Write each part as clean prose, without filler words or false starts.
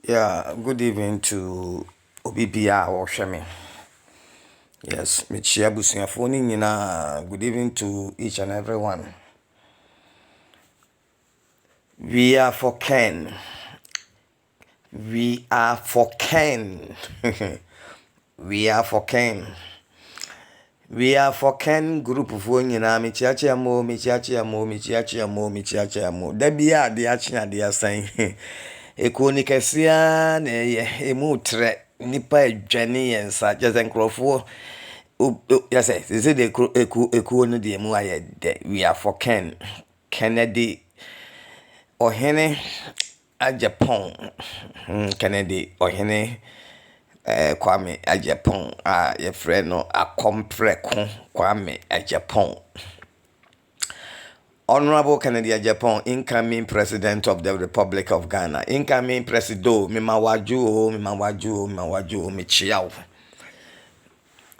Yeah, good evening to Obibia or Shemi. Yes, Michia Busiafoni Nina. Good evening to each and everyone. We are for Ken. We are for Ken. We are for Ken. We are for Ken group of one yina michiachi amo, michiachi amo, michiachi amo, michiachi amo. Debia de achina de assign. Ekoni kesia ne emu tre nipa edwane yensa just nkrofo. Yes, they say the eku no de emu aye de. We are for Ken. Kennedy Ohene a Japan. Kennedy Ohene Kwame a Japan your friend no a compreko Kwame a Japan. Honorable Kennedy a Japan, incoming president of the Republic of Ghana. Incoming president, mimawaju, michiao.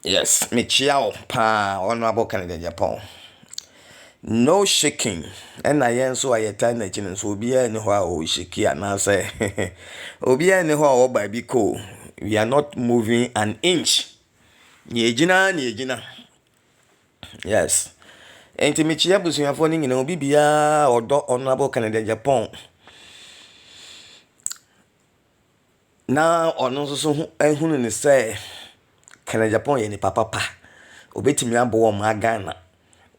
Yes, michiao pa Honorable Kennedy a Japan. No shaking. And I answer a time that so be any how shaky and answer. Obi any how by biko. We are not moving an inch. Yejina. Yes. Enti michia busuafo ni nyina obi bia odo Honorable Canada Japan. Na ono so ehunu ni say Canada Japan ye ni papa. Obetimi abo o ma Ghana.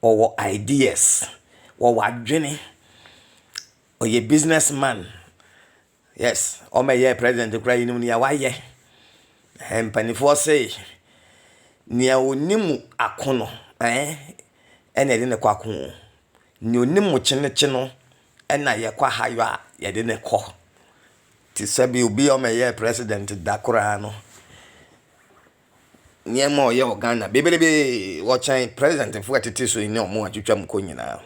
Or ideas. Or wadwene. Or ye businessman. Yes. Or my year president kura yinu ni awaye. Mpanifo say nia onimu akono ene de ne kwako ni onimu kyeneche no ena ye kwa hayo a ye de ne kɔ ti sabi obi o meye president dakora no niema o ye Ghana bebelebe wo chan president fu atete so ni omo atwetwa mko nyina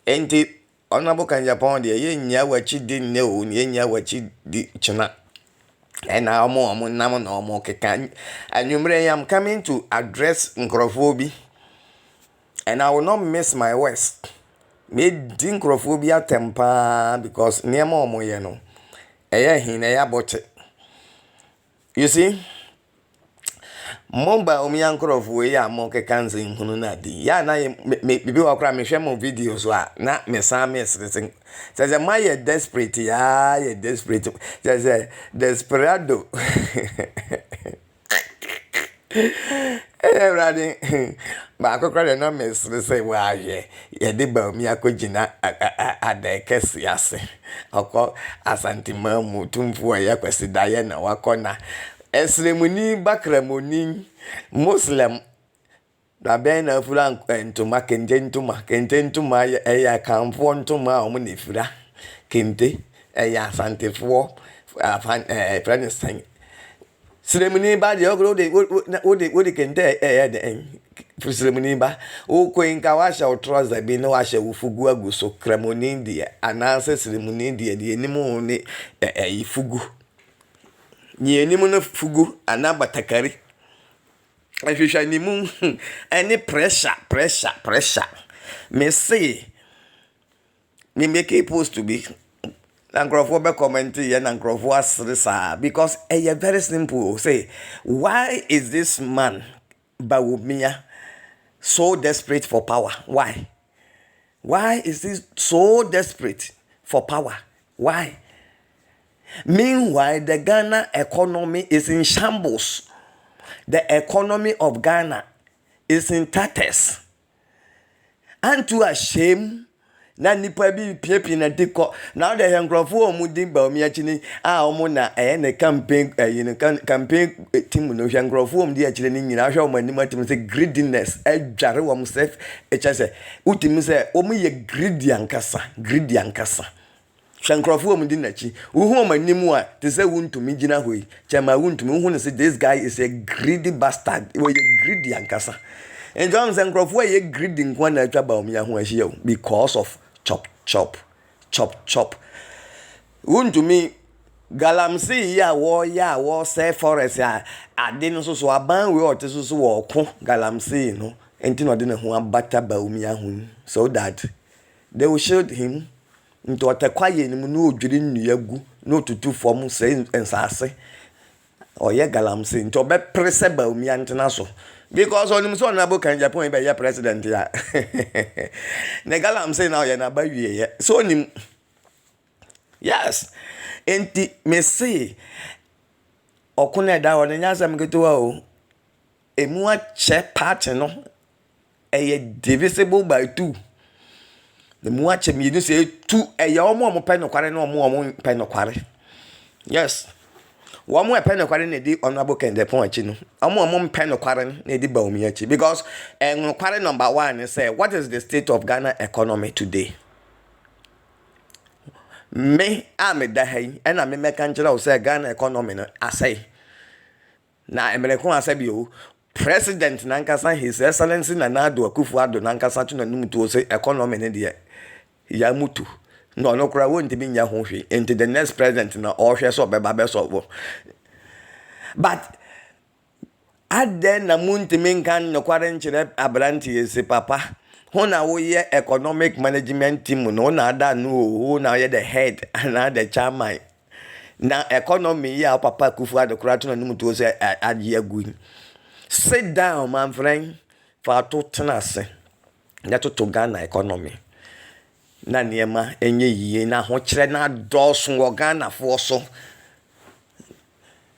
enti Honorable kan Japan de ye nya wachi di ne o ye nya wachi di china and now more nam no more can and you am coming to address Nkrofobi and I will not miss my words. Made Nkrophobia temper because near more you know. You see, Momba Omiankrof way a moke cancer in Hununadi. Ya na maybe I'll cry me share more videos not me some missing. Says a my desperate, yeah, desperate. Says a desperado. Everybody, but I could not miss the say, why, ye did bow me a cogina at the Kessias. I'll call Asanti Mamu, Tumfua Yakwasi Diana, Wakona. Eslemuni bakramuni Muslim da bena fulan entuma kententuma ya kamfo ntuma omunifira kente ya santefo Palestine Slemuni ba de ogro de kente de Slemuni ba o kwenka washa trouser bi no washa ufugu aguso kremoni dia ananse Slemuni dia de nimu ne ifugu ni enimu no fugu anabatakari ahwehwa nimu any pressure me say me make a post to be Nkrofo be comment here Nkrofo asresa because very simple say why is this man Bawumia so desperate for power? Why is he so desperate for power? Why? Meanwhile, the Ghana economy is in shambles. The economy of Ghana is in tatters. And to a shame, na nipa bi pipi na diko. Now the Nkrofo omudi ba omiachini omo na na campaign campaign team no Nkrofo omdi achire ni nyina hwa omo anim atim say greediness adware wom self say utimi say omo ye greedy ankasa. Shankrofo mu din nachi uhu omanimu a te say wuntumi gina hoi chama wuntumi uhu ne say this guy is a greedy bastard we greedy ankasa and John Shankrofo ye greedy nkwa na atwa ba omya ho ahia because of chop wuntumi galamsey ya wo say forest ya ade no so aban we ote so wo ko galamsey no enti no de ne ho abata ba omya ho so that they will shield him into watakwaye ni mu no odwiri nnuagu no tutu form say nsase oye galamsey nti obe prese ba omi antena so because onim so na bo kan Japan be president ya ne galamsey na oye na ba wie so onim yes enti me say okuna da won nya asem ketewa o emu a che party no eye divisible by 2 the mu a che me you say 2 eye omo pe no kware na omo pe no kware yes one more pen kware na di honorable kende pon achi no omo pen kware na di ba omi achi because kware number 1 is say what is the state of Ghana economy today me am da hai and me meka nchira o say Ghana economy no asai na emelekon asabi o president nankasa his excellency Nana-Addo Akufo-Addo nankasa tu na numutu o say economy ne de ya mutu no kura won't be nya ho hwe into the next president na ohwe so beba be so but adden na muntimi nkan no kware nchire abranti ese papa hona wo ye economic management team no na ada no na ye the head and the chairman na economy ya papa Akufo-Addo kura to na numutu say agie agu sit down my friend for to tenase ya to Ghana economy na niema enye yie na ho kire na doso wo Ghana fo so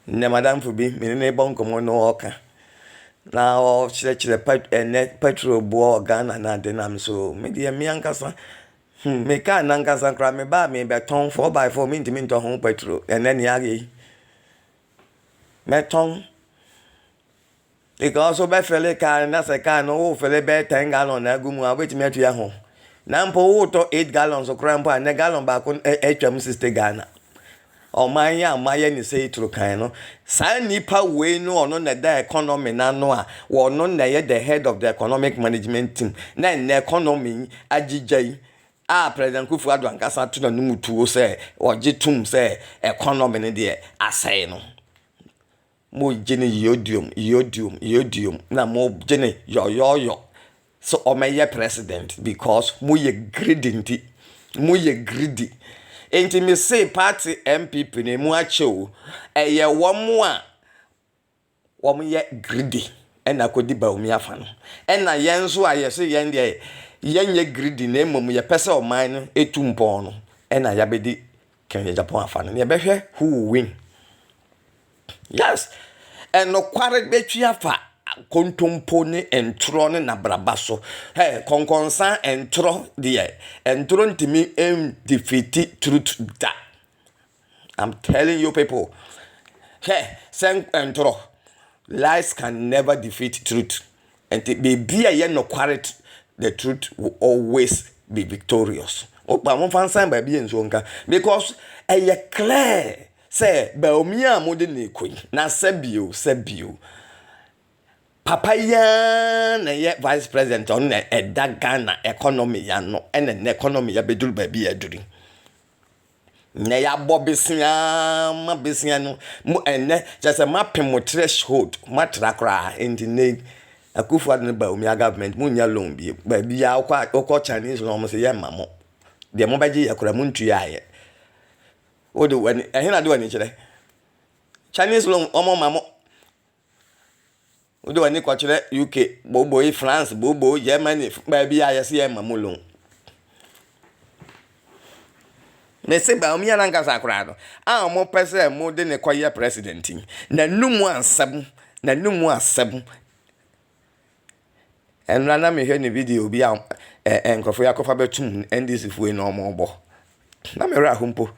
ne madam fubi me ne bon komo no oka na o kire petrol bo Ghana na de nam so me de mi ankasa me ka na ankasa kra me ba me beton 4x4 me ntimi nto ho petrol ene ne age meton because obe fele ka na se ka no wo fele be 10 gallon na gumu a wetimi atu ya ho na mpo wuto 8 gallons okra mpo a ne gallon ba ko etwam 60 Ghana o maye ni say tru kan no sa nipa we no ono na da economy na no a wo no na ye the head of the economic management team na na economy agigei a president Akufo-Addo ankasa tu na numutu o say ogitum say economy ne de asai no mo jene yodium na mo jene yo so omeye president because mo ye greedy enti me say party MPP ne mu achew eye womo a womo ye greedy ena kodi ba omi afa no ena yenso ayese yen de yenye greedy na emom ye pese o man no etumpo no ena ya bedi Kenya Japan afa no ye behwe who will win yes eno kware betwi afa kontompo ne entro ne nabrabaso konkonsa entro de entro ntimi defeat truth da I'm telling you people sen entro lies can never defeat truth and be a no quality the truth will always be victorious opa mo fansan ba bi enso nka because clear say ba omi a mo de na ekoi na sabio papa ya na ye vice president on na Ghana economy ya no ene na economy ya beduru ba bi aduri na ya bobisia ma besia no mo ene just a mapem threshold matrakra indine Akufo-Addo ne ba omi government mo nya loan bi ba bi ya okọ Chinese no mo se ye mamo de mo baji yakura mo ntu ya ye odo wani ehina de wani kire Chinese loan omo mamo odo wani kwa kire UK bobo France bobo Germany ba bi ya se ye mamo loan me se ba omi ya nkasa akura no a mo pese mo de ne koye president na numu asem enra na me hwe ne video bi a enkofo yakofa betum NDC fuwe no mo bo na me ra humpo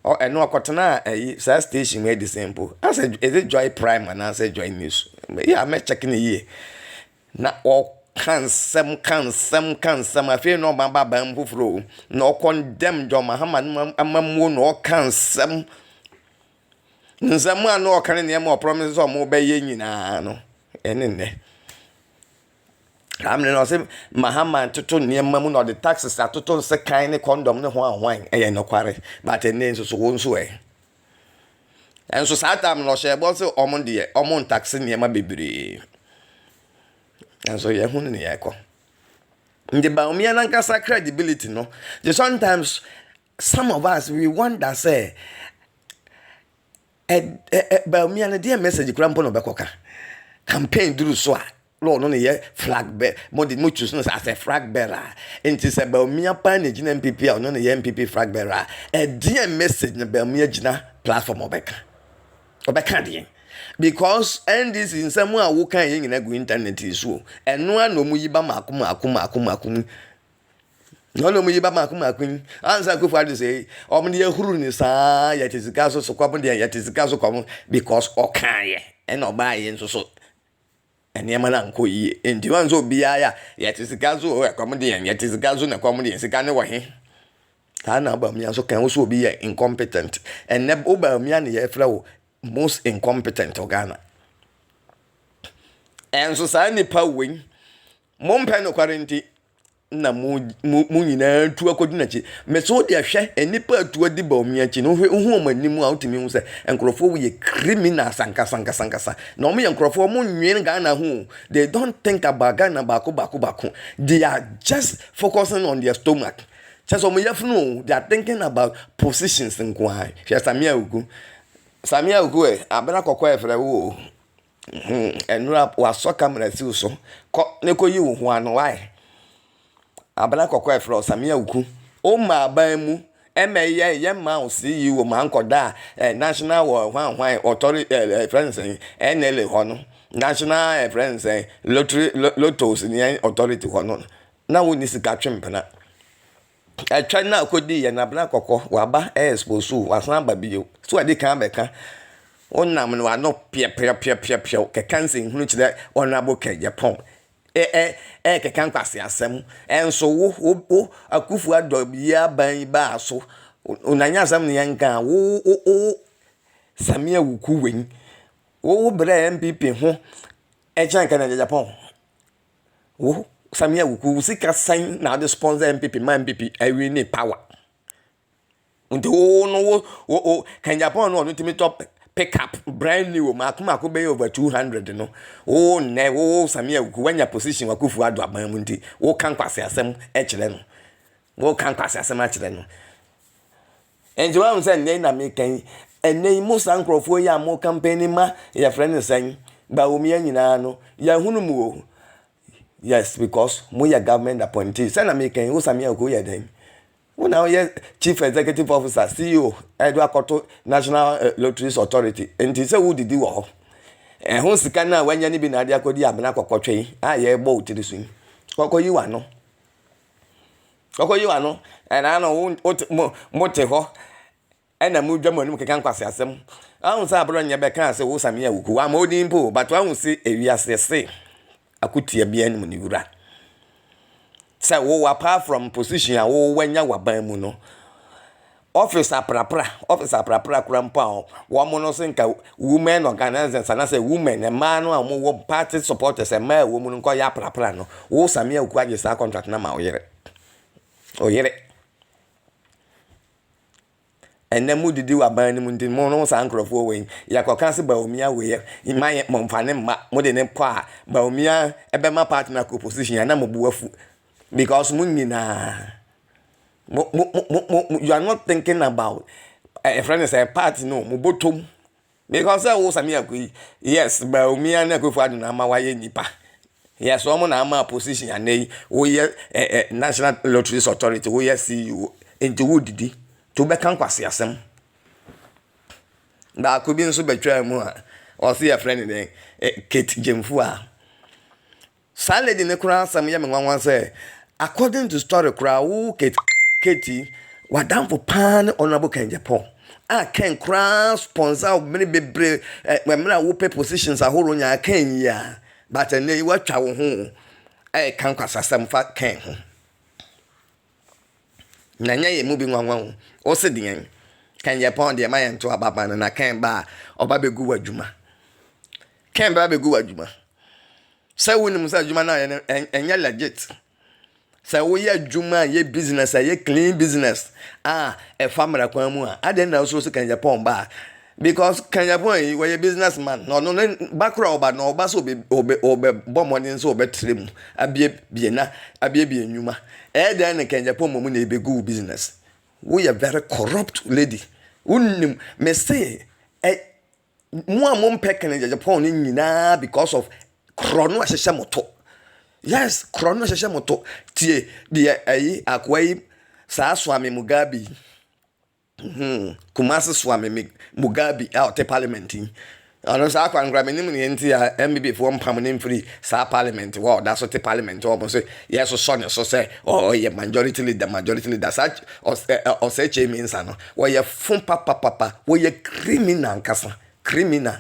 o eno akotena sa station we the simple as is it Joy Prime and I say Joy News yeah me checking here na o kan sem afi no baba bam fufuro no condemn John Mahama amamu no kan sem nzamu anu o kan ne mo promise o mo be ye nyina no enene amne no se Mahama toto niema mu no the taxes atoto se kan ne condom ne ho anwan eye no kware but ene nso so wonso enso satam no she bo se omon tax niema bebre enso ye hu ne ye ko ndi ba omi nkasa credibility no the sometimes some of us we wonder say ba me an dear message cramp no bekoka campaign duru so a Lord no ye flag bear mo de mo choose no as a flag bearer enti se ba me apa na gina MPP a no ye MPP flag bearer dear message na ba me gina platform obeka de because and this in some way wo kan yin na go internet so eno na mu yiba makom no mu yiba makom ansa ko fa de say o me de huru ni sa ya tizika so kwam de ya tizika so kwam because o kan ye and oba ye so ene ma na nko yi enti wan so bia ya tizika so kwam de ya tizika so na kwam de sika ne wo he na ba me so kan so obi ye incompetent and ne oba me na ye fra wo most incompetent organa and so sa nipa wen mo mpa no quarantine na mu nyina tu akodu na chi me so de ahwe enipa atu adi ba omi achi no hu omanimu a utimi hu se enkrofo wo ye criminal sankasa na omo ye enkrofo mo nwen Ghana hu they don't think about Ghana bako they are just focusing on their stomach just omo yafunu they are thinking about positions nkwa Samia ugu abena kokwa efre wo enura waso camera si so ko ne ko yi wo ho ano why abena kokwa efre Samia ugu o ma ban mu emeye ma o si yi wo ma nkoda national hwan authority friends NL ho no national friends lotos ni authority ho no na wo ni sika twempena China akodi ya na bla kokko waba expose wasan ba bio so ade kan beka onam no ano pia ke kansin hunu kire onabo ke Japan ke kan kwase asem enso wo akufu adobia ban ba so onanya asem ne yanka wo Samia wuku wen wo bra MPP ho chan kan Japan wo Samia wuku sika sign na the sponsor MPP MPP I need power. Until no can Japan no ultimate top pick up brand new makuma be over 200 no. Oh ne Samia wuku when your position wakufu adu abamundi. Oh kan kwase asem echire no. Oh kan kwase asem echire no. Enjo am say ne na me kan ene mu sankrofo ya mo campaign ma ya friend say ba omi anyina no ya hunu mu o. Yes, because we are government appointee. Send American who Samia go here then. Who now yes chief executive officer, CEO, Edward Koto National Lotteries Authority. And he said who did you all? And who's the kind when you be Nadia Kodi Abena Kokotri? Ah, yeah, boat to the swing. Koko you are no. Koko you are no. And I know what moteho. And I moved them when we can pass them. I don't say Abronia Becca say who Samia who I'm holding poor, but I will say a yes, say. Akutia bien mu niwura say wo apart from position a wo wanya waban mu no officer prapra krampa wo mo no senka women organizers and say women e man no a mo wo party supporters e ma wo mu nko ya prapra no wo Samia ku age sa contract na ma oyere enne mu didi waban ni mu ndi mo no sa nkrofo wen yakoka se ba omia we imaye momfane ma mo de ne kwa ba omia ebe ma partner ko position ya na mo buafu because mu nyina you are not thinking about a friend say part no mo botom because wo Samia ku yes ba omia na ko fu adu na ma waye nipa yes o mo na ma position ya nei wo ye National Lotteries Authority wo ye CEO enti wo didi to be kan kwase asem da ko bi nso betwa mu a o se ya friend den Kate gyimiefuor salad ne kura asem ya me nwanwan say according to story kura wo Kate wadam for pan honorable kan Japan a kan kura sponsor many bebre when wo pay positions ahoro nya kan ya but ne watwa wo ho kan kwase asem fa kan ho na nya ye mu bi nwanwan o se den kan Japan de mayen to ababa na kan ba oba begu wadwuma kan ba begu wadwuma se wonim se adwuma na enya legit se wo ye adwuma ye business ye clean business e family kwan mu aden na so kan Japan ba because kan Japan you were a businessman no background oba no oba so obe bomoni so obe trem abie biena abie bienuma then kan Japan mu na ebegu business we are very corrupt lady unim me say Mo mpɛ Kenya Japan ni nyinaa because of krono ahyehyɛ moto. Yes, krono ahyehyɛ moto. Tie deɛ ayi akwa yi saa Swami Mugabe. Kumasi Swami Mugabe out the parliament. Ano saa kwa ngra menim ne enti a MBB fo mpam ne mfiri saa parliament wow that's what the parliament almost say yes so say oh yeah majority leader such or say means ano we ye fun papa we ye criminal kasa criminal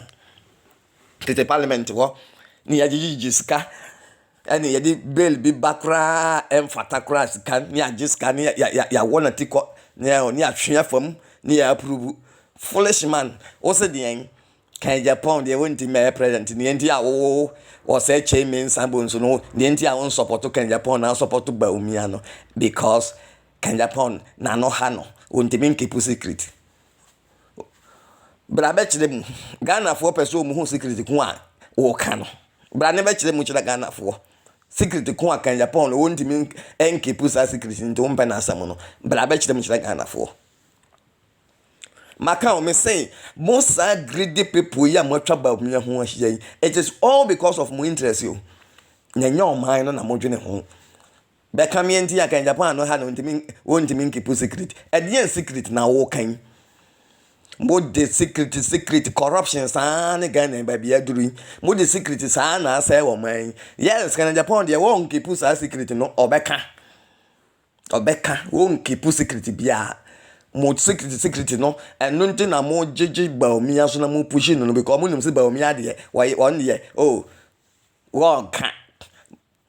the parliament wo ni ya jiji sika ani ye di bail bi bakra emfata kra sika ni ajiska ni ya wona tiko ni atwea fam ni ya approve foolish man o say den kan Japan they won't be president ni enti a wo say chairman sambo nso no ni enti a won support kan Japan na support Baumia no because kan Japan na no ha no won't be keep secret bra be kire mu Ghana for person mu hu secret ku a wo ka no bra ne be kire mu kire Ghana for secret ku a kan Japan won't be keep secret nti won pe na asam no bra be kire mu kire Ghana for Macau me say most greedy people ya mwatwa ba me ho ahia. It is all because of my interest you. Nyanya o man no na modwene ho. Be ka me enti aka Japan no ha no ntimi keep secret. E dey secret na wo kan. Mo the secret corruption sa ne Ghana ba bia duru. Mo the secret sa na say wo man. Yes kan Japan dey won keep secret no obeka. Obeka won keep secret bia. Mo secret no eno nti na mo jeje Baumia so na mo push no because mo nim se Baumia de won de oh won ka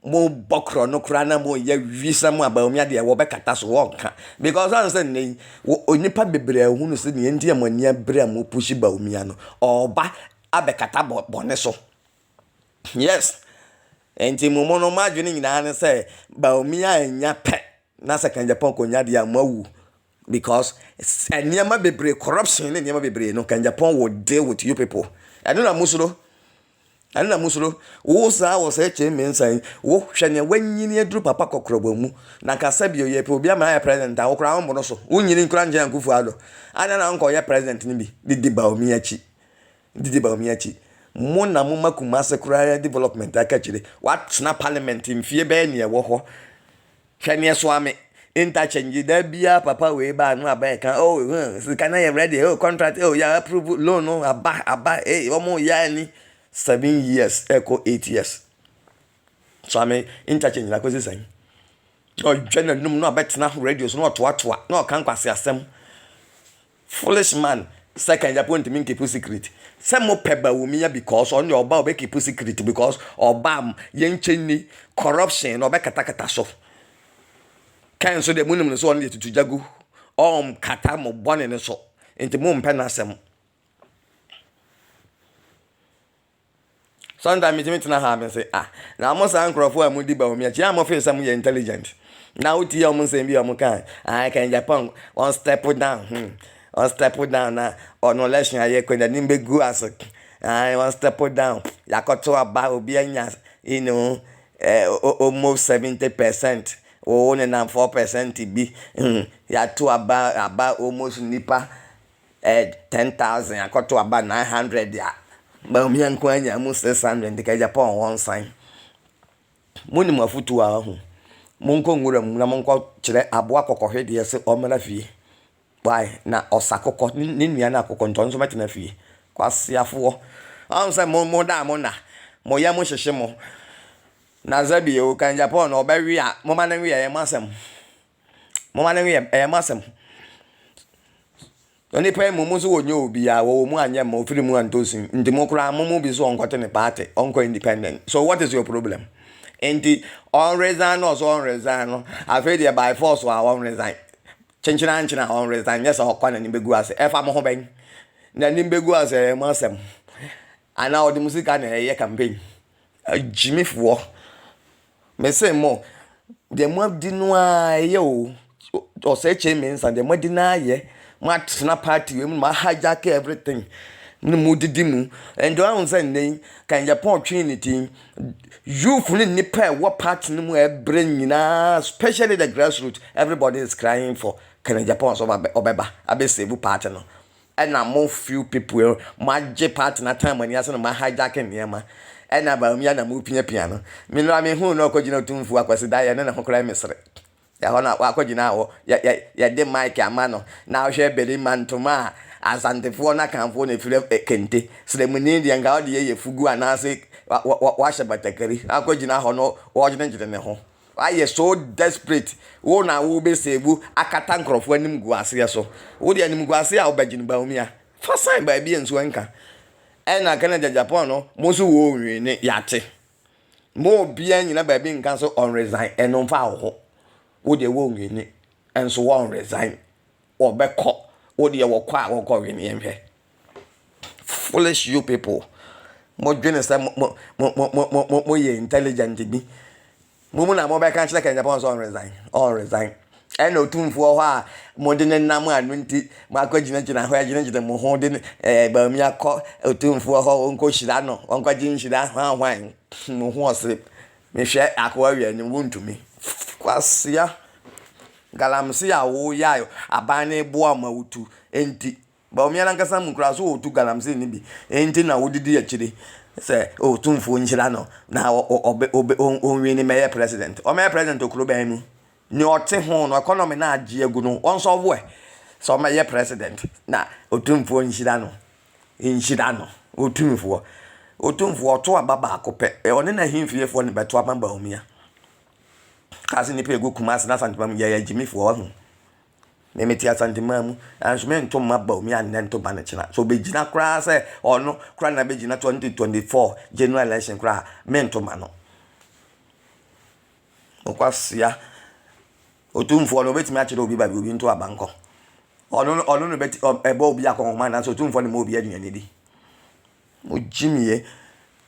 mo bokro no kra na mo ye wisa mo Baumia de wo be kata so won ka because an say nei onipa bebre ahunu se ne ndi amania bre mo push Baumia no oba abekata bone so yes enti mo no madwene nyina ne say Baumia anya pe na second Japan ko nya de amawu because anyama bebre corruption and anyama bebre no can Japan will deal with you people. I don't know musulo wo sa wo say chairman say wo hwene wanyini aduru papa kokroba mu na kasa bio ye pe obi ama ya president a wo kra wo no so unyini nkra nje ankufu ado ana na nko ye president ni bi didi Baumia chi mo na mo makuma sekura development aka chire what na parliament mfie be ne wo ho hwene so ame interchange da bia papa we ba no aba kan oh sika na you ready oh contract oh ya approve loan no aba omo ya ni 7 years echo 8 years so I mean interchange na kwesi san oh general num no abetena radio so no to no kan kwase asem foolish man second Japan to me keep secret some mo peba Baumia because on your ba be keep secret because obam yencheni corruption no be kata so kan so de munum so on de tutujagu kata mo bone ne so enti mo mpe na asem sometimes me na ha me say na mo san crofo am di Baumia chi am fe sam ye intelligent na uti am say bi am kan kan Japan one step down na on election aye kwenda nimbe gu as one step down yakoto aba obi anya almost 70%. Oh, and 4% be ya to about almost nipa 10,000. I got to about 900 ya. But me and Kwanya almost 600 the Japan one sign. Muni mafutu wa hu. Munko ngura na munko chire aboa kokko de se omara fie. Why na osakoko ni nua na akoko ntonso mate na fie. Kwasia fo. Am say mo da mo na. Mo ya mo hyehye mo. Na zabi o kan Japan obawi a mo ma na wi e masem oni pe mo so wonyo obi a wo mu anya mo firi mu antosin ndi mo kura mo bi so onkote ne party onko independent so what is your problem enti on resign no afraid there by force wa on resign chenchina on resign yes o kwa na nimbegu ase e fa mo ho ben na nimbegu ase masem ana o di musika na ye campaign gyimiefuor me say mo de mo di no aye o say chairman and de mo di na aye mo atena party we mo hijack everything no mo didi mu and do I say name kan Japan trinity youth ni nipa what party no mo e bring nyina especially the grassroots everybody is crying for kan Japan so obeba abe save party no and I more few people my J party na time when you are my hijacking niema and about me and a moving piano. Me no I mean who no could you know to for Kwasia and then a cry mystery. Ya hona wako jina wo ya de mic amano na hwe beli man to ma asantefo na kanfo na fire kente so de munindi nga ode ye fugu anase wa hye batakari akọ jina ho no wo jina jide ne ho aye so desperate wo na wo be sebu akata nkrofo anim guase so wo de anim guase a obagin ba umia fa sign ba bi enso enka na Canada Japan no mo so wo nwi ne yate mo bia nyina ba bi nka so on resign eno fa ho wo de wo nwi ne enso wo on resign obekọ wo de wo kwa wo ko wi ne yemhwe foolish you people mo dwene say mo ye intelligent bi mo na mo be kan chile kan Japan so on resign and otumfo ho a mo de nam anu nti ma akogina gina ho agina mo ho de ba mi akọ otumfo ho onko hira no onko gin hira hwan mo ho osre me hwe akọ awie ni wontumi Kwasia galamsi ya wo yayo abane bo amawutu enti ba omi na nkasa mukura so otu galamsi ni bi enti na wodidi akire se otumfo nhira no na onwi ni meye president o meye president okuro ban mu ni ote ho no economy na age egu no on so wo so meye president na otumfo nhira no otumfo to ababa akopɛ one na himfiefo ne beto abamba omia kasi ni pegu kumasi na santimam ya gyimiefuor ho me meti asantimam ansume nto maba omia an nto ba ne kina so be gina kra se ono kra na be gina 2024 general election kra me nto ma no Kwasia otumfo no betimi akire obi ba bi obi nto abanko ono no beti ebe obi akon na so otumfo ne mo obi aduane di mo gyimie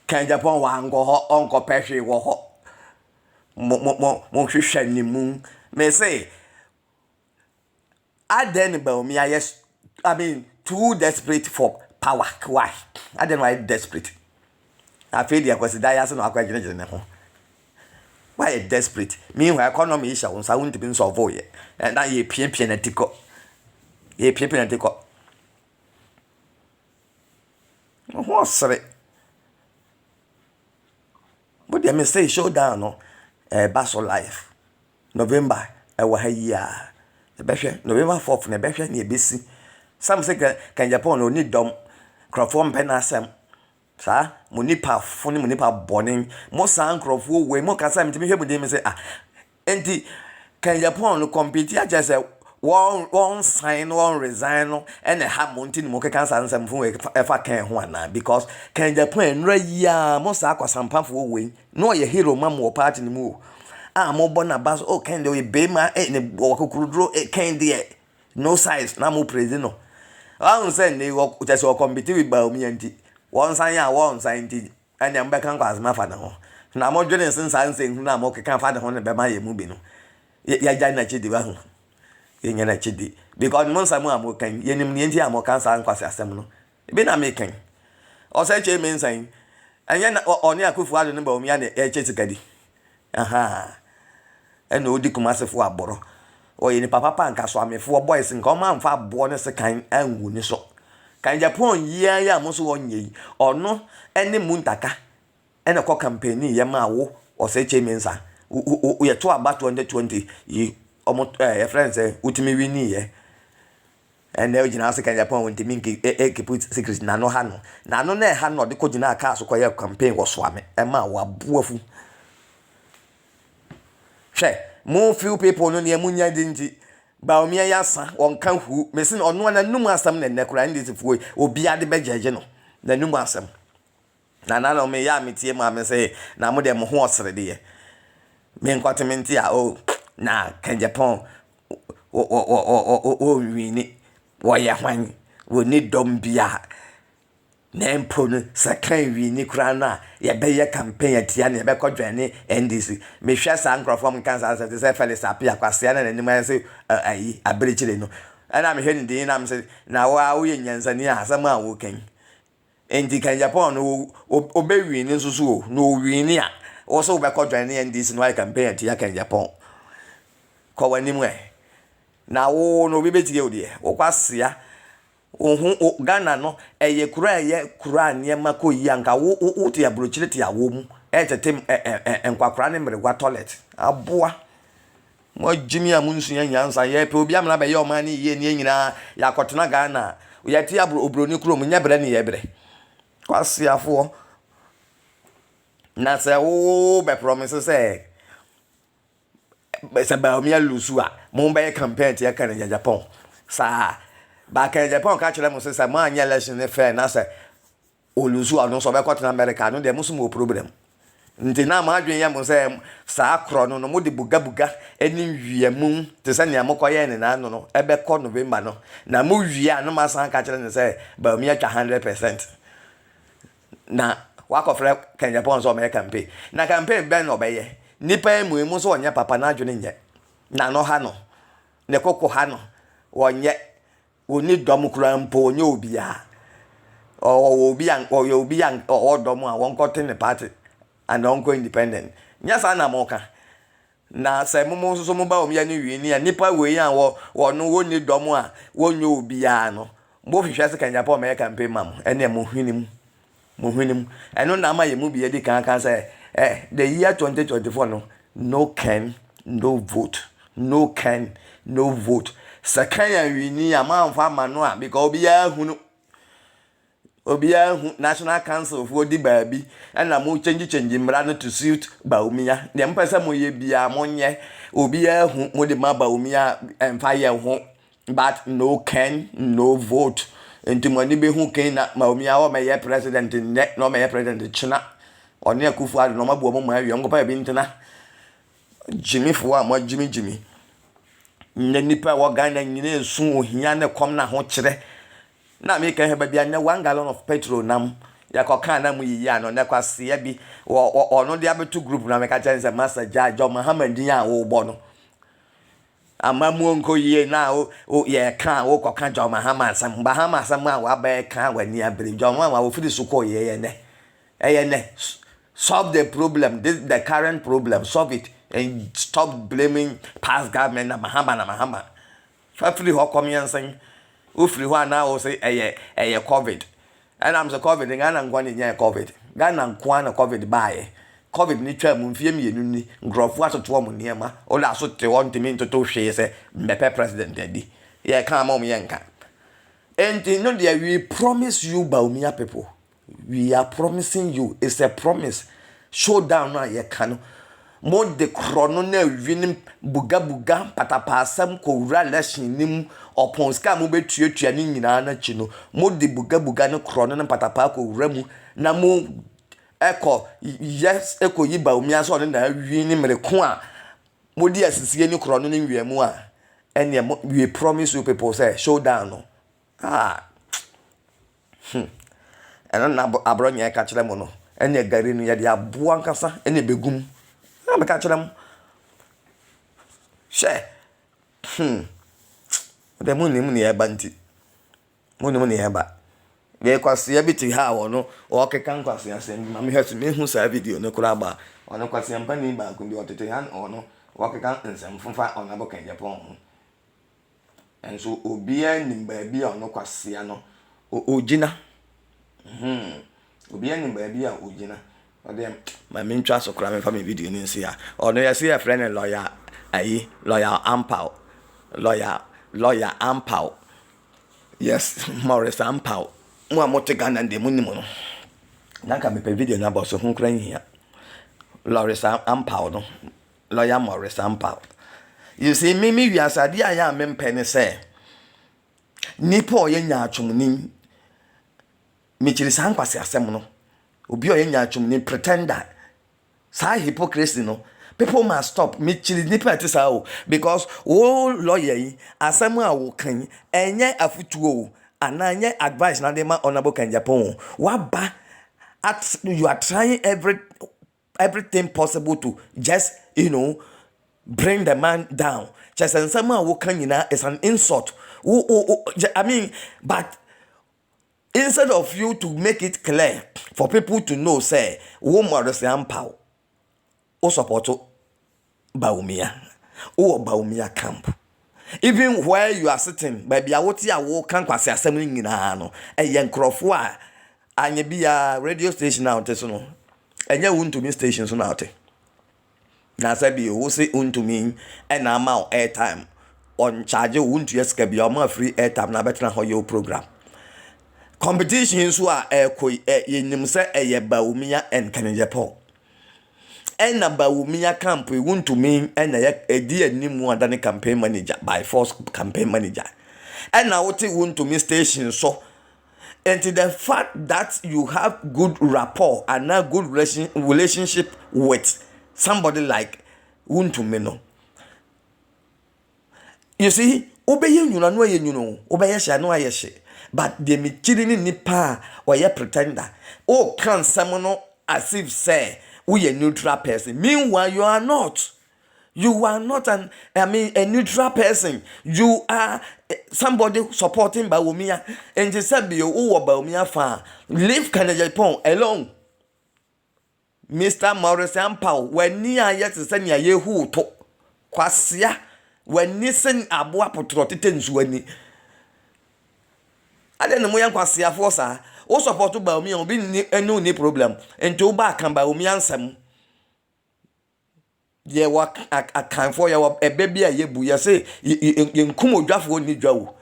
kan Japan wa ngo ho onko pehwe wo ho mo hwehwe ni mu me say aden ba omi ayes I mean too desperate for power why aden why desperate I feel the Kwasia ya so no akwa gine ne ho why desperate meanwhile economy is on sa won't be solve ye and that ye pie na tiko ho sere but they may say showdown no Basso life November wa hayi November 4th na behwe na ebesi some say kan Japan no need dom crofo mpena asem sa munipa funi munipa boning mo san crofo we mo kasa mtimi hwe bude me say enti kan Japan no compete ya just one sign one resign no and ha monti ni mo keka sansam fu efa kan ho ana because kan Japan nra ya mo sa akwasampafo we no ye hero ma mo party ni mu mo bona bas o kan de we be ma ne wakokurudro kan de no size na mo praise no I say ne wo just wo compete with ba omi anti one sign ya one sign ti and am be kan kwa asma fa na ho na mo dwene sense hu na mo keka fa de ho ne be ma ye mu bi no ya ja na chidi ba ho ye na chidi because mo samu am kan ye nim ne anti am kan sa nkwase asem no be na me kan o say che me nsan anya na oni akufu ado ne ba omi ya na e chetikadi aha ena odi kumasefo aboro oye ni papa nkaso amefo boys nka o ma mfa abo ne se kan anwu ni so kan Japan yia ya mo so onye ono ene muntaka ene ko campaign ye ma wo o se che mensa ye to aba 2020 yi omo ye friends utimi wini ye ene ojina se kan Japan wonti minki keep secret na no ha no na ha no de ko jina aka so ko ye campaign wo so ame e ma wo aboafu hwe mo few people no ne munya dinji ba omi ayasa won kan hu mesin ono na num asam na nekura ndi tifuo obi ade bejeje no na num asam na no me ya metie ma me say na mo de mo ho osere de ye me nkwatmenti a na kan Japan o wini wo ya hwan wo ni dom bia na mpo no sakan wi ni kura na ye be ye campaign atia na ye be kodwane NDC me hwe sa nkrofom kansa se se Felix Apia Kwasia na nanim ya se ayi abirichire no ana me hwe ni din na me se na wo ye nyansani asam a wo kan endi kan Japan no obe wi ni nsusu no wi ni a wo so be kodwane NDC no ye campaign atia kan Japan ko wani mu na wo no bi betige odi wo Kwasia Ghana no eye kura niema ko yi anka wo te abrochire te awo mu tetem enkwakora ne mregwa toilet aboa mo gyimi amunsu nyansa ye pe obi amna be ye oman ni ye ni nyina yakotena Ghana ye te obroni kuro mu nyabre ne ye bre Kwasia fo na se wo be promise se ba mi alusu a mo be campaign te kan ya Japan sa ba kan Japan ka kire mo se ma anya election ne fair na se olusu a no so be kwatena America no de mo so mo problem nti na ma adwen ya mo se sa akro no mo de buga eni wiemu te se ne amokoye ne na no ebe ko November no na mo wi no ma san ka kire ne se ba mi atwa 100% na wakofre kan Japan so me campaign na campaign ben no be ye nipa mu so onye papa na adwene nye na no ha no ne kokko ha no wonye oni dom kura mpo onye obia obi an odom a won kote ne party and onko independent nyasa na moka na se mumu so mo ba omi ya ni wi ni nipa we ya wo no woni dom a wonye obia no mbo hwehwe se kan Japan me campaign mam ene mo hwinim eno na ma ye mu bi edi kan say the year 2024 no can no vote no can no vote sakanya wini amamfa mano a because obiya hu national council for di baabi na mo change mra no to suit baumia de mpesa mo ye bia monye obiya hu mo de ma baumia emfa ye ho but no can no vote enti mo ni be hu ken na baumia o me ye president ne no me ye president china oni akufu adu no mabuo mo awie ngopa bi ntena gyimiefuor a mo gyimi ne nipa wo Ghana nyine ensu ohia ne kom na ho kire na me kan heba bia ne 1 gallon of petrol nam yakoka na mu yi ano ne Kwasia bi ono de abetu group na me ka chense master jajo Muhammadin a wo bo no amamu nko yi na o ye kan wo koka jo Muhammad sam Bahama sam a wa ba kan wani abere jo ma wo fidi su ko ye ne solve the problem, the current problem, solve it and stop blaming past government na Mahama. Free ho come yan saying, "O free ho na o say COVID." And I'm so COVID Ghana ngwa ni COVID. Ghana nkwa na COVID bae. COVID ni twa mu mfie mienu ni ngrofo atoto mu niema. O la so te won timi ntoto hwe say mbepe president adi. Ye kan ma mu yenka. And you know there we promise you Baumia people. We are promising you. It's a promise. Showdown na ye kanu. Mo de krono na winim buga patapasam ko wura lesson nim opon ska mo betuatua ni nyina na chi no. Mo de buga no krono na patapa ko wura mu na mo eko yes eko yi Baumia so na winim mereko a mo di asisiye ni krono ni wiemu a ene we promise you people say showdown no. Eno na abronya ka kire mo no ene gari no ye de aboa nkasa ene begum na me ka kire mo she de mo nim ne e ba nti mo nim ne e ba we Kwasia biti ha wo no o keka Kwasia sem ma me hesu me hu sa video no kura ba ono Kwasia mpa ni ba ko bi otete han ono o keka nsem funfa ona bo kan Japan enso obi anim ba bia ono Kwasia no ogina obi anim ba bia ogina odem ma me ntwa so kura me fa me video ni nsi ya ono ya see a friend lawyer lawyer ampaw lawyer ampaw yes Maurice ampaw mo amote Ghana ndem ni mo no nanka me pe video na bo so hu kura hia Maurice ampaw no lawyer Maurice ampaw you see me wi asade aya me mpene say nipa oye nya atwumni me chiri san kwase asem no obi oye nya atwumni pretender sa hypocrisy no people must stop me chiri nipa atisa o because o lawyer yi asem a wo kan enye afutuo ananye advice na dem honorable kan Japan waba at you are trying everything possible to just bring the man down. Just and someone who can is an insult. I mean, but instead of you to make it clear for people to know, say, woman is ampaw, o support Baumia, o Baumia camp. Even where you are sitting, baby, I want to walk can Kwasia assembling in a yen crofwa. And be a radio station out, so and you won't to me stations on out. Now, say be who say to me, and I'm out airtime on charge. You won't just get your more free airtime. Now, better how your program. Competitions who are in themselves a Baumia and Canada Paul. And Baumia camp, we want to mean and a dear name more than a campaign manager by force campaign manager. And now what you want to me station so. And to the fact that you have good rapport and a good relationship with somebody like Wuntumeno. You see, obey you know, you know, obey she no ayeshe. But they me chilling nipa or ye pretender. Oh, can someone as if say we a neutral person. Meanwhile, you are not. You are not a neutral person. You are somebody supporting Baumia. And they said, be who Baumia fan. Leave Canada Pong alone. Mr. Maurice ampaw, when near yet to send ye who to Kwasia, when Nissen abua potrotitens when I don't know Kwasia for sir. O support to Baumia be no problem. And to back and Baumian some. Ye work a can for your a baby a yebu, ya say, you come draft one nidra.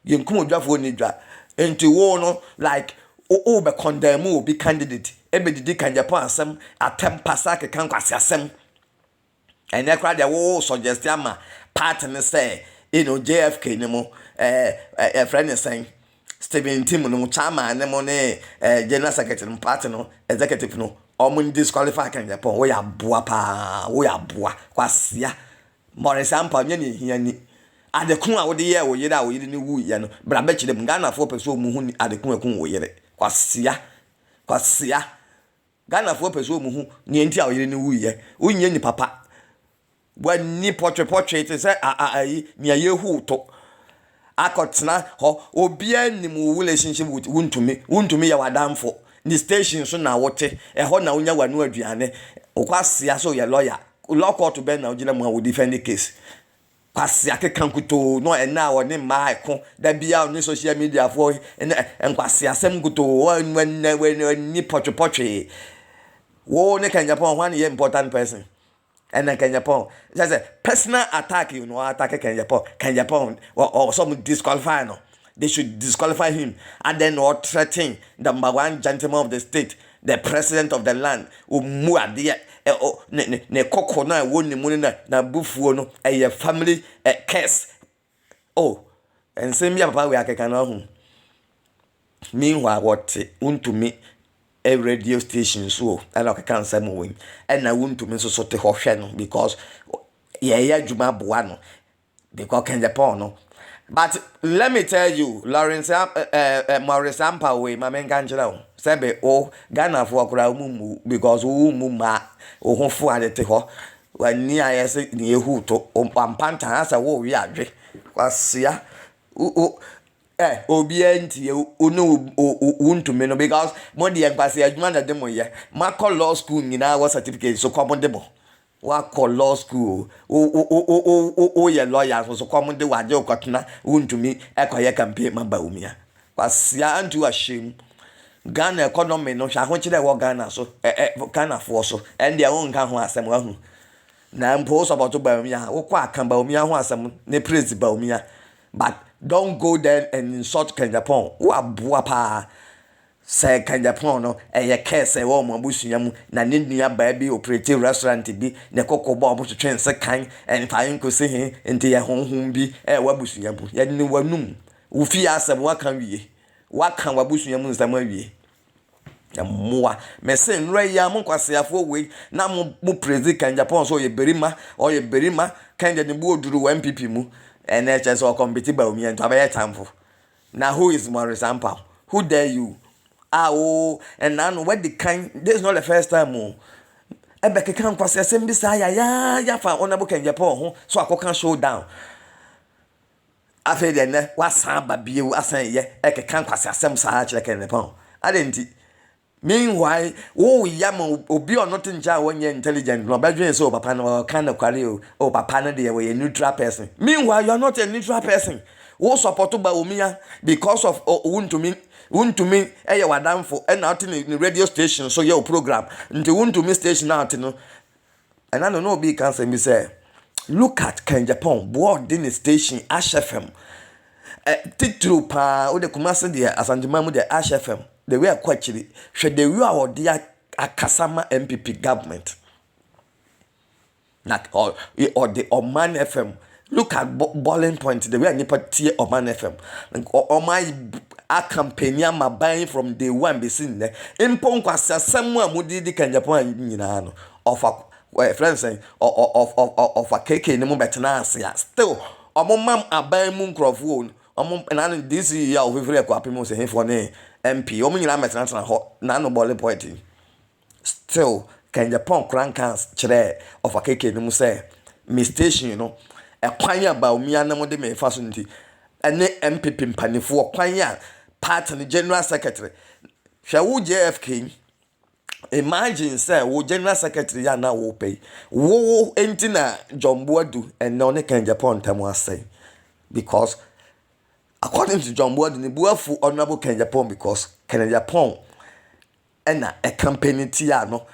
You come draft one nidra. And to warn like, oh, be condemn, be candidate. Ebe didi kan Japan asem atem pasake kan Kwasia asem. And they cried the suggest ama partner say, JFK nemo a friend is saying Stephen Tim no chama nemo ne general secretary party no executive no omun disqualify kan Japan we aboa pa we aboa Kwasia Maurice ampaw nye ni hia ni adekun a wo de ye wo yire a wo yire ni wu ye no bra be chire Ghana for person mu hu adekun ekun wo yire Kwasia Ghana for person mu hu ni enti a wo yire ni wu ye unye ni papa when ni portrait say ni ayehu to akotena ho obia ni mu relationship with wuntumi ya wadamfo ni station so na wote ho na unya wanu aduane Kwasia so ye lawyer law court be na ugina mu a wo defend the case Kwasia kekankuto no na woni ma ko da bia on social media for en Kwasia sem kuto when ni portrait wo ne kan Japan one important person. And then can Japan just a personal attack, you know, attack can Japan or some disqualify no. They should disqualify him and then or threaten the number one gentleman of the state, the president of the land, who muadia ne koko na woni munina na bufuo no a family curse. Oh, and same ya papa we akekana. Meanwhile, what to me a radio station so and I can't say more and I want to miss so to hoshen because juma buano because can Japan no. But let me tell you, Lawrence Maurice ampaw we my man Ganjela sebe Ghana for kura mumu because mumma ho fu adete ho when ni ayese ni ehu to pampanta asa wo wi adwe Kwasia obienti unu wuntumi no because mo de Kwasia adwuma na demo ye ma law school nyina wa certificate so common demo wa law school ye lawyer so common de wa je okotuna wuntumi ekoye campaign ma Baumia Kwasia antu ashim Ghana economy no hwa ho kire wo Ghana so Ghana for so and their own kan ho asem wa hu na mpo so about Baumia wo kwa kan Baumia ho asem ne praise Baumia but don't go there and insult Japan. Who are buapa say Japan no a case a woman bushyamu na nidia baby operative restaurant be ne koko bomb to train second and fine ko say into your home be wabusyamu yan ni wanum ufi asem wakan wie wakan wabusyamu nsama wie ya moa me say nre ya mo Kwasiafo we na mo praise Japan so ye berima or ye berima kan de bu oduru 1 pp mu and just all compete Baumia to a time for. Now who is Maurice ampaw? Who dare you? And now what the kind this is not the first time more. Ebeke kan Kwasia sem bisa ya fa honorable kan Japan so akokan showdown. Afi de ne wasan ba bie asan ye eke kan Kwasia sem sa a chile kan Japan. Adenti Meanwhile, oh yam obi or not in jar when you're intelligent, no bedroom so papa no kind of career, oh papa no dear way a neutral person. Meanwhile, you're not a neutral person. Who support by Umia because of wound to me, eh, you are down for and out in the radio station, so your program, into wound to me station out, you know. And I don't know, be cancer me say, look at Ken Japan, board in the station, Ash FM. Titru pa, o de kumase de asanjuma de Ash FM. The way actually, should the way our dear Akasama MPP government, like or the Oman FM. Look at Boiling Point, the way I nipa tie Oman FM. Or my a campaign ma buying from day one be seen there. Impon Kwasia someone who did the Japan no of a friend saying of a cake in the moment still. Mam a buying moon crofone. And this year we very happy say for ne MP. Nano Boiling Point. Still, can Japan crankers chere of a cake in the say me station, you know. A kwanya ba umia na mode me fa so nti ene MPP mpanifo kwanya part the general secretary hwa wo JFK. Imagine say wo general secretary ya na wo pay wo enti na Jombo adu and no ne kan Japan tam asay because according to Jombo adu ne buafu honorable kan Japan because kan Japan ena a company ti ya no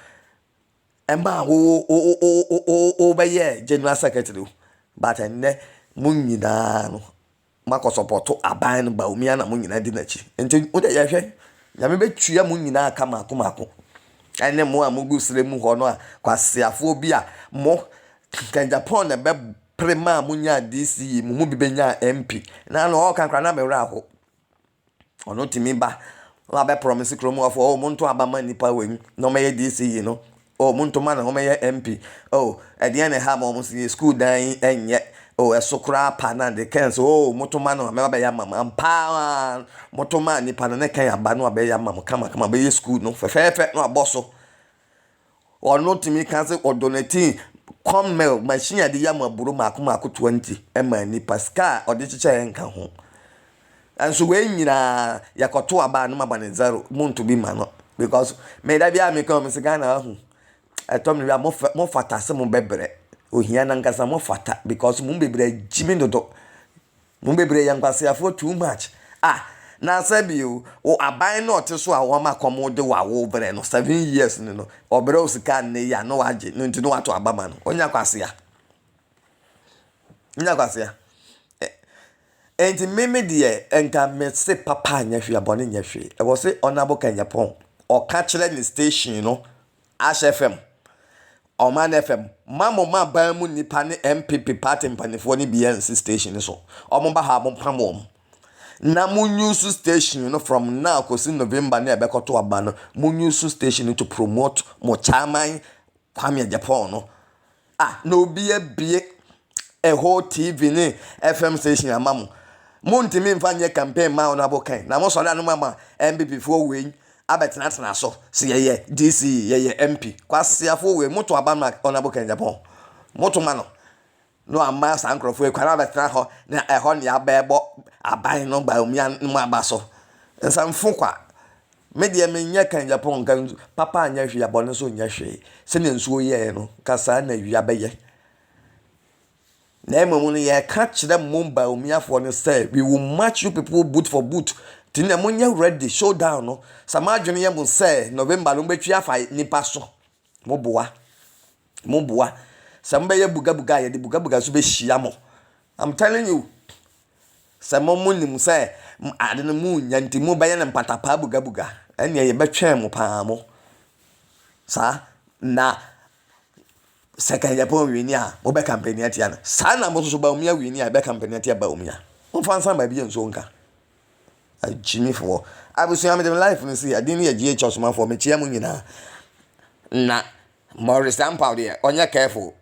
emma wo be general secretary. But and munyina no mako support aban ba umia na munyina di nachi enti wo de yehwe nyame betua munyina aka mako ene mo amugu sire mu ho no a kwasiafo bi a mo kan Japan na be prema munya DC mu bi benya MP na no o kan kra na mewra ho ono timi ba wa be promise kromo of o muntu abama nipa wen no me DC no oh muntu man ho me MP oh at the end have almost school dan enye oh esokra pa na de ken so oh muntu man me ba ya mama ampaw muntu man ni pa na kan aba no ba ya mama kama be school no fefe no aboso or not to me can say or donate come mail machine de ya maburu mako 20 ema ni pascal or de chicha enka ho and so when nyina yakoto aba no maba ne zero muntu bi ma no because me da bia me come se Ghana ho atom ni mo fata se mo bebre ohia na nkasa mo fata because mo bebre jimi dodo mo bebre yankwase afo too much na sabi o aban no te so a wo makomo de wa wo bre no 7 years ni no obre osika ne ya no waje no nti no wato abama no onya kwase enti meme de enka me se papa anya hwe abone nya hwe e wo se onabo kan Japan o ka kire ni station no Ash FM Oman FM ma ban mu nipa ne MPP party mpanifo ne BNC station so omo ba ha mo pam na mu news station no from now kosi November na ebekoto aba no mu news station to promote mo chairman Kwame Japan no no obi abie a whole TV ne FM station amamu mo ntimi mfanye campaign ma ona bokan na mo so da no mama MPP fo we abetina so se ye DC ye MP Kwasia fo we moto aba na ona bokan Japan moto ma no amma sankrofo e kwara betina ho na ho ne abebo aban no ba umia no abaso nsamfo kwa media menye kan Japan kan papa anya hwe abone so nya hwe se ne nsuo ye no kasa na wi abeye na emu no ye ka kire momba gyimiefuor no say we will match you people boot for boot tin na munye ready showdown no samadwene ye mo say November no betwi afa nipa so moboa samba ye buga ye de buga so be hia mo I'm telling you samo munim say ade no mu nyanti mu ba ye na patapa buga ene ye betwen mo pa mo sa na second Japan wini mo be campaign atia na sa na mo so ba umia wini be campaign atia ba umia mo fansa ba bi enso nka gyimiefuor abusu am dem life no see adini ye GH man for me chia mu nyina na Maurice ampaw de onya careful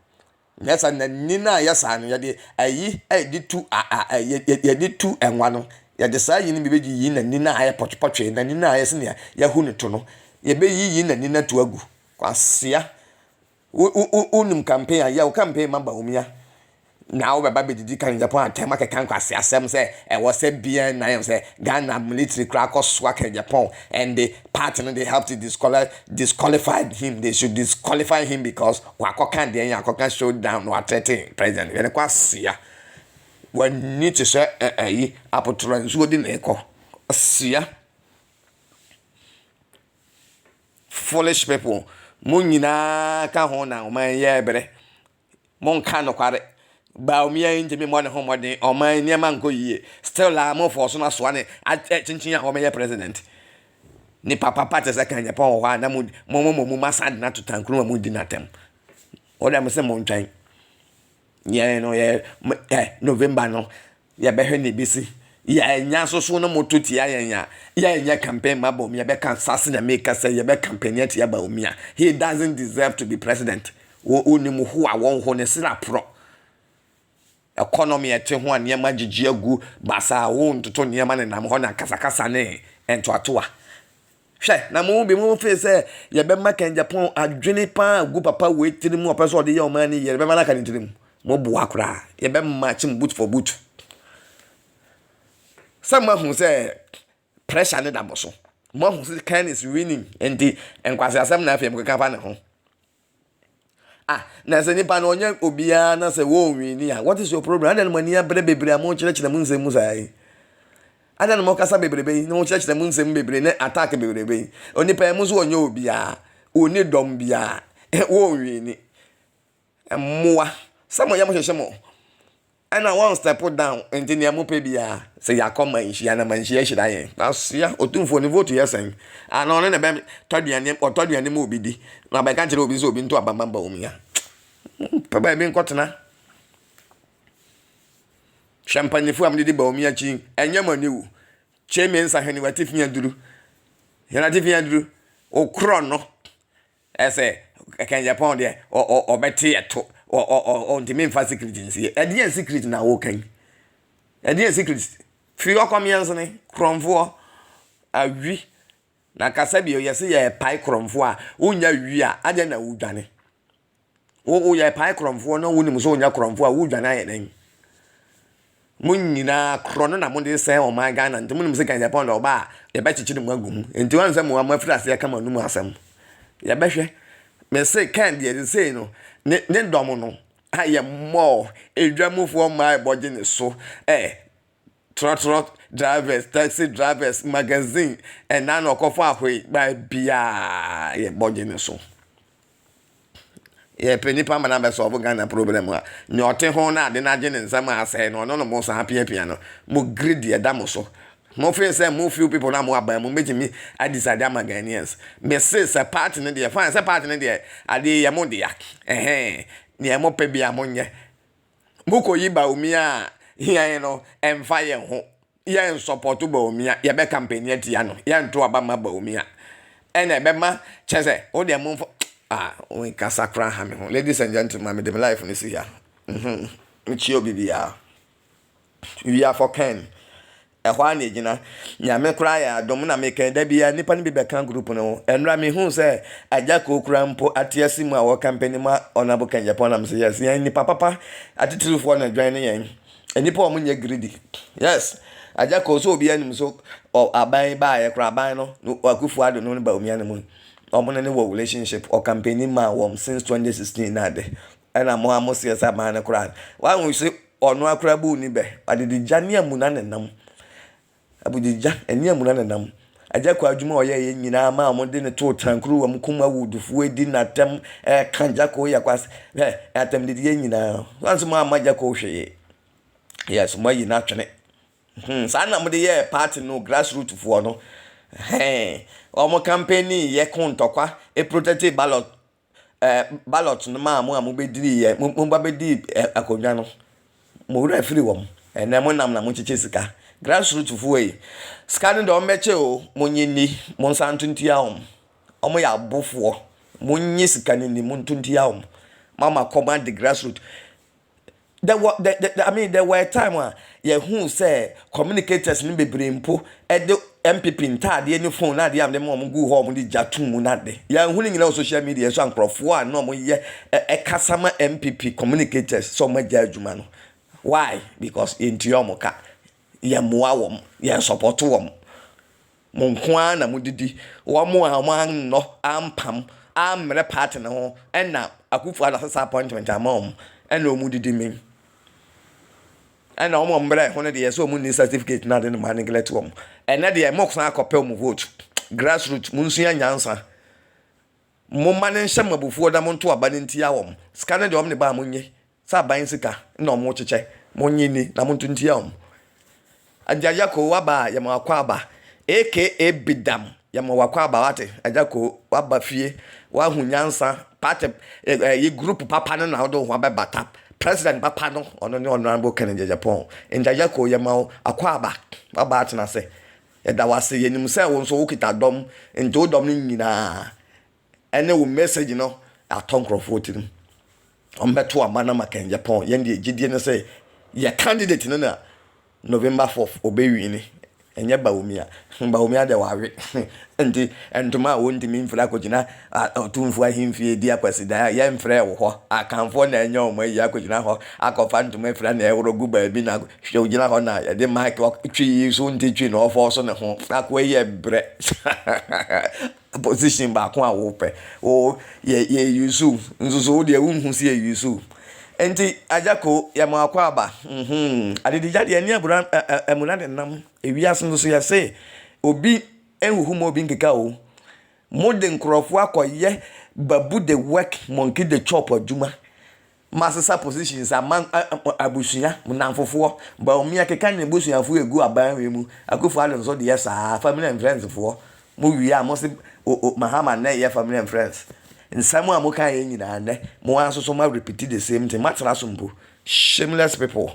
yes and nina yesa no ye de ayi di tu ye di tu enwa no ye de sa yin bi beji yi na nina aye potpotwe na nina aye se ne ya hu ne to no ye be yi na nina to agu Kwasia unum campaign ya campaign mamba umia now we baby did can Japan time I can Kwasia Sam say and was said bien I am say Ghana military crack or swag in Japan and the partner they helped to disqualify him. They should disqualify him because Wako can then Yako show down or 13 president and Kwasia when need to say a apotran wouldn't echo Sia foolish people Munina Kahona my yeah bre Mon can no ba omi ya nje me mo ne homode o man niam anko yie still la mo for so na so ane chinchin a o me president ni papa te se kan Japan o ha na mo masad na tutankuru mo di natem o da me se mo ntwan ye no ye November no ye be hwe ne bisi ya nya so no mototi ya nya campaign mabo me be kan sase na make say ye be campaign at ya ba omi a he doesn't deserve to be president o ni mo ho a won ho ne sira pro economy ete ho aniema gigi agu basa wo ntoto niema ne nam ho na nkasakasa ne ento atoa hwe na mo bi mo fe se ye be maka Japan adwene pa agu papa we tiri mu opeso de ye o man ni ye be maka ni tiri mu mo bo akura ye be match boot for boot some hu se pressure ne da boso mo hu se kind is winning enti enkwase asem na afia mo kaka pa ne ho na se nipa na onye obia na se wo nwini ya what is your problem adan mani abre bebre am chire mu nsem sai adan mo kasa bebrebe na mo chire mu nsem bebre na attack bebrebe onipa mu so onye obia oni dom bia wo nwini emmoa samo ya mo hwehwe mo ana one step down enti mo pe bia se yakoma nhia na manhia hira yen asia otumfo ni vote yesen ana one na be toduane mo obidi na be kan kire obi so obi nto abamba omia papa bi nkotena champagne fu am di ba omia chi enyama newu cheme nsa hwani watifia duru yana tifia duru okro no ese kan Japan de o beti eto o ntimi mfa secret nsi e secret na wo kan e secret fi okomianso ne kromfo awi na kasa bi o yesi ye pai kromfo a unya wi a ade na wudwane wo ye pai kromfo no woni muso unya kromfo a wudwane aye den munyina krono na mo de se o man Ghana ntimo nim se kan Japan do ba ye ba chichi mu agum enti wan se mo amafira se kama numu asem ye behwe me say kan de say no ne dom no aye more edwamufo my body ne so trot drivers taxi drivers magazine and na no kofo ahwe ba bia ye body ne so ye peni pa mana be solve Ghana problem a ne ote ho na de na je ne nsama ase no no mo sa pia no mo greedy e da mo so mo feel say mo few people na mo aban mo me I decide am Ghanaians me say say party ne dey fine say party ne dey ade ye mo dey ne mo pe bia mo nye mo ko yi ba omi a here no emfa ye ho ye support ba omi a ye be campaign ye tia no ye nto aba ma ba omi a ene be ma chese o dey mo we nkasakasa ha me ho ladies and gentlemen me dey life ni see ya me chi obi bia we are for Ken ehwa na ejina nyame kura ya dom na meka da bia nipa ni be kan group no enra me hu se ajako kura mpo atiasi mu a wo company ma onabo kan Japan am se yes yan nipa papa atitulufo na dwan yen enipa o munye greedy yes ajako so obi anim so aban ba ye kura aban no akufu ado no ba omi anim omo ne wo relationship o company ma wo since 2016 na de ana mo amo se aban na kura wa hu se ono akura bu ni be adede jania mu na nenam abudija eni amuna nanam ajako adwuma oye ye nyina ma amode ne to tankuru wa mkuma wudufu edi natem kanjako yakwas atem de ye nyina wanso ma amajako hwe yes mo yi na twene sa na mo de ye party no grassroots fo no omo campaign ye kontokwa e protect ballot no ma amu bediri ye mo ba bedi akodwa no mo wura free wom ene mo nam na mo chiche sika grassroots fuwe scanning do meche o monyini monsantuntia omo ya bofo monyi scanning ni montuntia mama command the grassroots there were time where ye who say communicators ni bebre mpo MPP ntade ne phone na de am dem mo go home de jatum mu na de ya hu ni nyina social media so ankrofo a no mo ye kasama MPP communicators so ma ja adwuma no. Why? Because into your moka ye moa wom ye support wom mo nkoa na mo didi wo mo a mo an no ampam amre party na ho na Akufo ada appointment amom na o mu didi min na o mo mbre ho ne de so mu ni certificate na de no man neglect wom na de mo ksan akopel mu vote grassroots mu nsia nyansa mo man nhyɛ mabufuo da mo nto aba ne ntia wom scan de om ne ba mo nye sa ban sika na o mo cheche mo nyini na mo ntuntia wom ajajako waba ya mwakwa aba aka bidam ya mwakwa aba wate ajako waba fie wa hunyansa party ye group papa no na odo ho abata president papa no ono ne honorable Kennedy Japan njajako ya mawo akwa aba waba atena se da wase yenim se wo nso wokita dom nto dom ni nyina ene wo message no atonkrofo tirim ombeto amana maken Japan yende egidie ne se ye candidate no na November 4th obewini enye baomia de wawe ndi entuma wondi mi mfra kogina otumfu ahimfie di akwasida ya mfra wo ho akanfo na enye omo ya kogina ho akofa ntuma mfra na ewrogu ba bi na hwe ogina ho na ya de mic twi so ndi twi na ofo so ne ho akwa ye bre position ba ko awo pe o ye yusu nzuzo de unhu si ye yusu enti ajako ya mwakwa aba adidijade ani abura emunade nam ewiase ndo so ya say obi enhuhu mo obi nkeka o modern krofo akoye babu the work monkey the chop adwuma masesa positions among abusuya munamfofo ba omi akeka na abusuyanfo egu aban we mu Akufo ado so de yesa family and friends fo mo wi a mo se mahama na ye family and friends nsamu amuka ye nyina ne mo anso so ma repeat the same thing matena so mpo shameless people